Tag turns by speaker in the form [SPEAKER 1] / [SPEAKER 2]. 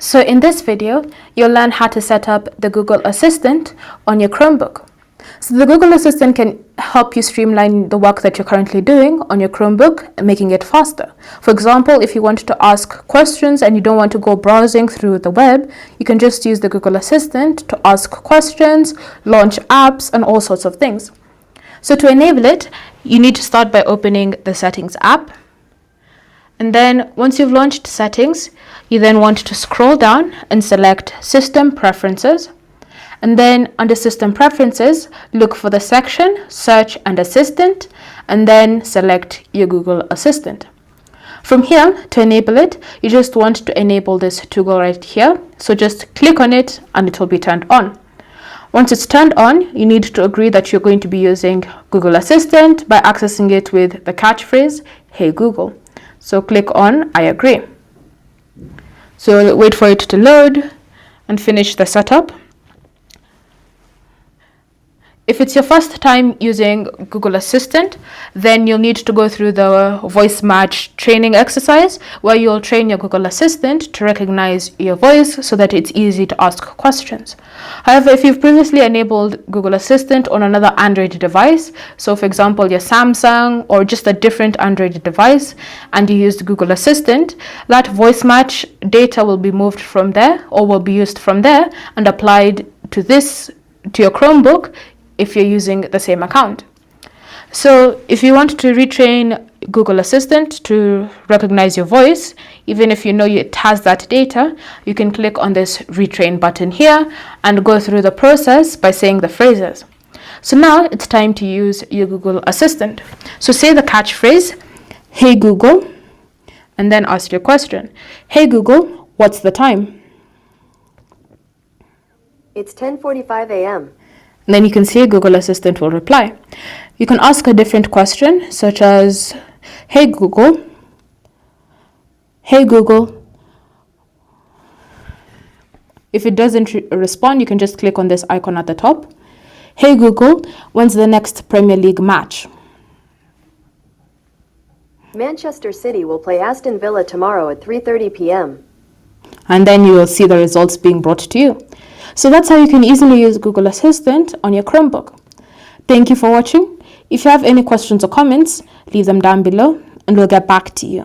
[SPEAKER 1] So in this video, you'll learn how to set up the Google Assistant on your Chromebook. So the Google Assistant can help you streamline the work that you're currently doing on your Chromebook, making it faster. For example, if you want to ask questions and you don't want to go browsing through the web, you can just use the Google Assistant to ask questions, launch apps, and all sorts of things. So to enable it, you need to start by opening the Settings app. And then once you've launched Settings, you then want to scroll down and select System Preferences. And then under System Preferences, look for the section Search and Assistant, and then select your Google Assistant. From here, to enable it, you just want to enable this toggle right here. So just click on it and it will be turned on. Once it's turned on, you need to agree that you're going to be using Google Assistant by accessing it with the catchphrase, "Hey Google." So click on I agree. So wait for it to load and finish the setup. If it's your first time using Google Assistant, then you'll need to go through the voice match training exercise where you'll train your Google Assistant to recognize your voice so that it's easy to ask questions. However, if you've previously enabled Google Assistant on another Android device, so for example, your Samsung or just a different Android device, and you used Google Assistant, that voice match data will be moved from there or will be used from there and applied to your Chromebook if you're using the same account. So if you want to retrain Google Assistant to recognize your voice, even if you know it has that data, you can click on this retrain button here and go through the process by saying the phrases. So now it's time to use your Google Assistant. So say the catchphrase, "Hey Google," and then ask your question. "Hey Google, what's the time?"
[SPEAKER 2] It's 10:45 a.m.
[SPEAKER 1] Then you can see Google Assistant will reply. You can ask a different question such as, "Hey Google." If it doesn't respond, you can just click on this icon at the top. "Hey Google, when's the next Premier League match?"
[SPEAKER 2] Manchester City will play Aston Villa tomorrow at 3:30 p.m.
[SPEAKER 1] And then you will see the results being brought to you. So that's how you can easily use Google Assistant on your Chromebook. Thank you for watching. If you have any questions or comments, leave them down below and we'll get back to you.